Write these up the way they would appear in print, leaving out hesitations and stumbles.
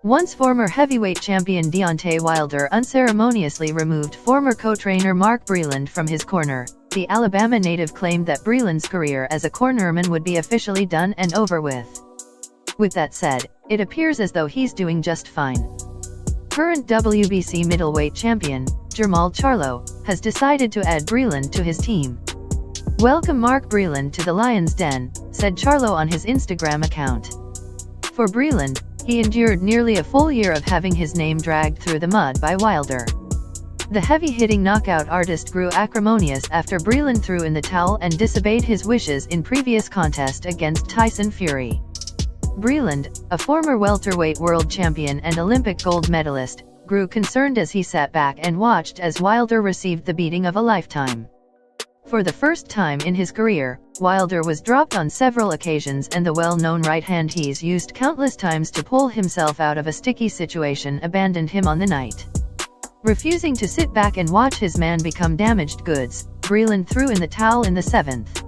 Once former heavyweight champion Deontay Wilder unceremoniously removed former co-trainer Mark Breland from his corner, the Alabama native claimed that Breland's career as a cornerman would be officially done and over with. With that said, it appears as though he's doing just fine. Current WBC middleweight champion, JAMAL CHARLO, has decided to add Breland to his team. "Welcome Mark Breland to the Lion's Den," said CHARLO on his Instagram account. For Breland, he endured nearly a full year of having his name dragged through the mud by Wilder. The heavy-hitting knockout artist grew acrimonious after Breland threw in the towel and disobeyed his wishes in previous contest against Tyson Fury. Breland, a former welterweight world champion and Olympic gold medalist, grew concerned as he sat back and watched as Wilder received the beating of a lifetime. For the first time in his career, Wilder was dropped on several occasions, and the well-known right hand he's used countless times to pull himself out of a sticky situation abandoned him on the night. Refusing to sit back and watch his man become damaged goods, Breland threw in the towel in the 7th.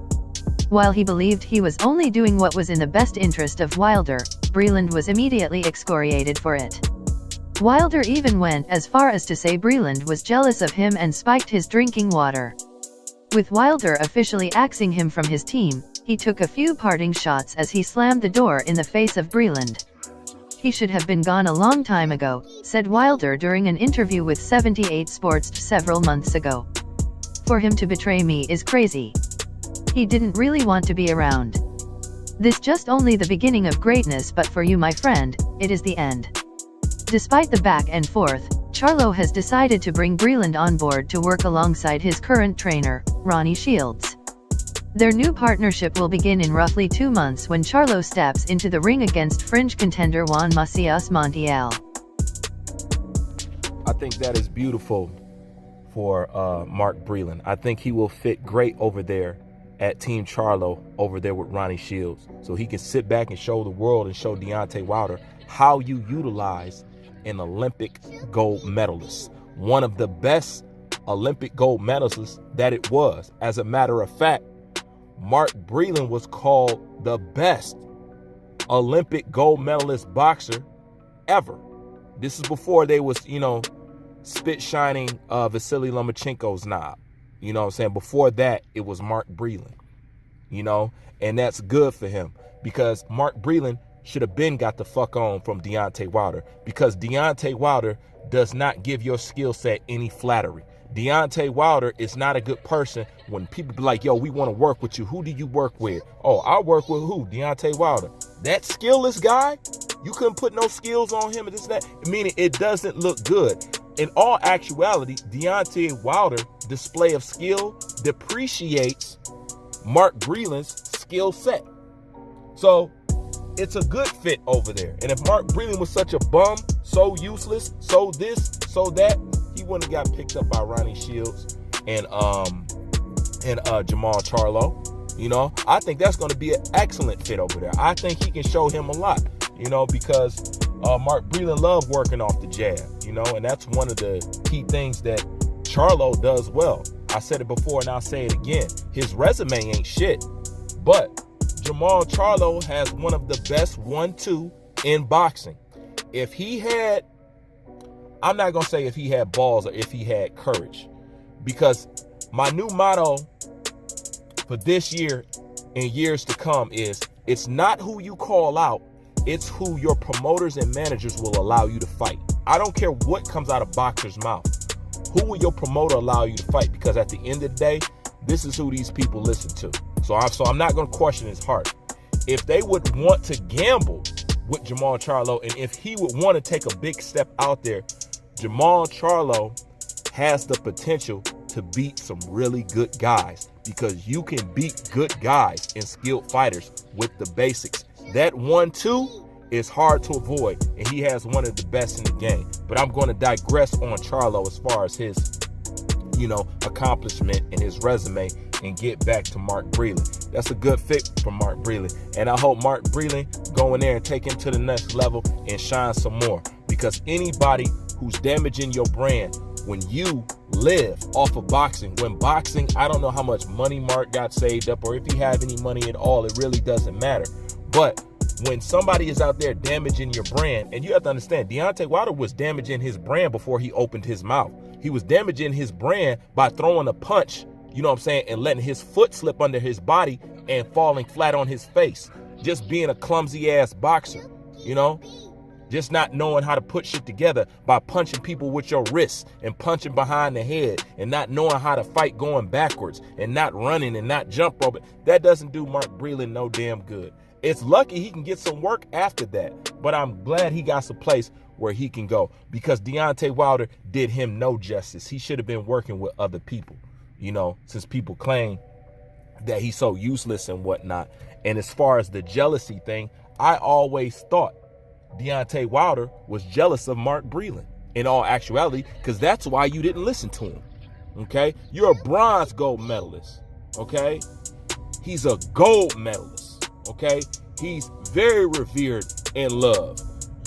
While he believed he was only doing what was in the best interest of Wilder, Breland was immediately excoriated for it. Wilder even went as far as to say Breland was jealous of him and spiked his drinking water. With Wilder officially axing him from his team, he took a few parting shots as he slammed the door in the face of Breland. "He should have been gone a long time ago," said Wilder during an interview with 78 Sports several months ago. "For him to betray me is crazy. He didn't really want to be around. This just only the beginning of greatness, but for you, my friend, it is the end." Despite the back and forth, CHARLO has decided to bring Breland on board to work alongside his current trainer, Ronnie Shields. Their new partnership will begin in roughly 2 months when CHARLO steps into the ring against fringe contender Juan Macias Montiel. I think that is beautiful for Mark Breland. I think he will fit great over there at Team CHARLO over there with Ronnie Shields. So he can sit back and show the world and show Deontay Wilder how you utilize an Olympic gold medalist. One of the best Olympic gold medalists that it was. As a matter of fact, Mark Breland was called the best Olympic gold medalist boxer ever. This is before they was, spit shining Vasily Lomachenko's knob. You know what I'm saying? Before that, it was Mark Breland. And that's good for him, because Mark Breland should have been got the fuck on from Deontay Wilder, because Deontay Wilder does not give your skill set any flattery. Deontay Wilder is not a good person when people be like, "Yo, we want to work with you. Who do you work with?" "Oh, I work with who?" "Deontay Wilder." That skillless guy? You couldn't put no skills on him and this and that? Meaning it doesn't look good. In all actuality, Deontay Wilder's display of skill depreciates Mark Breland's skill set. So it's a good fit over there. And if Mark Breland was such a bum, so useless, so this, so that, he wouldn't have got picked up by Ronnie Shields and JAMAL CHARLO. I think that's going to be an excellent fit over there. I think he can show him a lot, because Mark Breland loved working off the jab, and that's one of the key things that CHARLO does well. I said it before and I'll say it again. His resume ain't shit, but JAMAL CHARLO has one of the best 1-2 in boxing. If he had, I'm not going to say if he had balls or if he had courage, because my new motto for this year and years to come is, it's not who you call out, it's who your promoters and managers will allow you to fight. I don't care what comes out of boxers' mouth. Who will your promoter allow you to fight? Because at the end of the day, this is who these people listen to. So I'm not going to question his heart. If they would want to gamble with JAMAL CHARLO, and if he would want to take a big step out there, JAMAL CHARLO has the potential to beat some really good guys, because you can beat good guys and skilled fighters with the basics. That 1-2 is hard to avoid, and he has one of the best in the game. But I'm going to digress on CHARLO as far as his, accomplishment and his resume, and get back to Mark Breland. That's a good fit for Mark Breland, and I hope Mark Breland go in there and take him to the next level and shine some more, because anybody who's damaging your brand, when you live off of boxing, when boxing, I don't know how much money Mark got saved up, or if he have any money at all, it really doesn't matter. But when somebody is out there damaging your brand, and you have to understand, Deontay Wilder was damaging his brand before he opened his mouth. He was damaging his brand by throwing a punch, you know what I'm saying, and letting his foot slip under his body and falling flat on his face. Just being a clumsy ass boxer, you know? Just not knowing how to put shit together by punching people with your wrists and punching behind the head and not knowing how to fight going backwards and not running and not jump roping. That doesn't do Mark Breland no damn good. It's lucky he can get some work after that, but I'm glad he got some place where he can go, because Deontay Wilder did him no justice. He should have been working with other people, you know, since people claim that he's so useless and whatnot. And as far as the jealousy thing, I always thought Deontay Wilder was jealous of Mark Breland in all actuality, because that's why you didn't listen to him. Okay? You're a bronze gold medalist. Okay? He's a gold medalist. Okay? He's very revered and loved.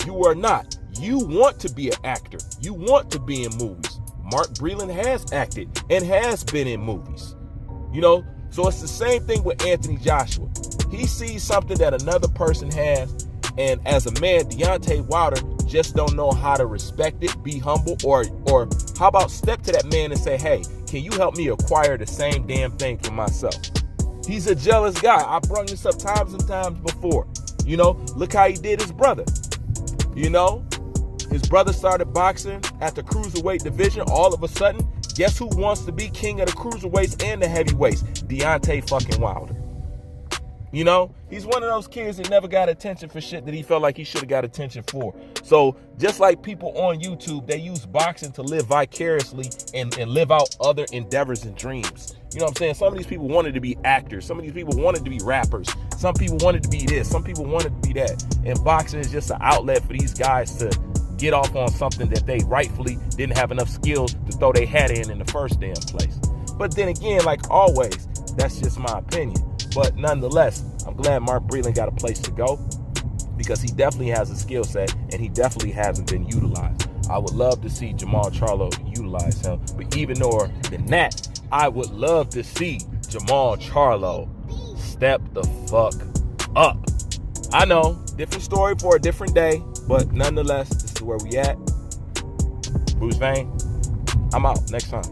You are not. You want to be an actor. You want to be in movies. Mark Breland has acted and has been in movies. You know? So it's the same thing with Anthony Joshua. He sees something that another person has, and as a man, Deontay Wilder just don't know how to respect it, be humble, or how about step to that man and say, hey, can you help me acquire the same damn thing for myself? He's a jealous guy. I brought this up times and times before. You know, look how he did his brother. You know, his brother started boxing at the cruiserweight division. All of a sudden, guess who wants to be king of the cruiserweights and the heavyweights? Deontay fucking Wilder. You know, he's one of those kids that never got attention for shit that he felt like he should have got attention for. So just like people on YouTube, they use boxing to live vicariously and live out other endeavors and dreams. You know what I'm saying? Some of these people wanted to be actors. Some of these people wanted to be rappers. Some people wanted to be this. Some people wanted to be that. And boxing is just an outlet for these guys to get off on something that they rightfully didn't have enough skills to throw their hat in the first damn place. But then again, like always, that's just my opinion. But nonetheless, I'm glad Mark Breland got a place to go, because he definitely has a skill set and he definitely hasn't been utilized. I would love to see JAMAL CHARLO utilize him. But even more than that, I would love to see JAMAL CHARLO step the fuck up. I know, different story for a different day, but nonetheless, this is where we at. Bruce Vane, I'm out. Next time.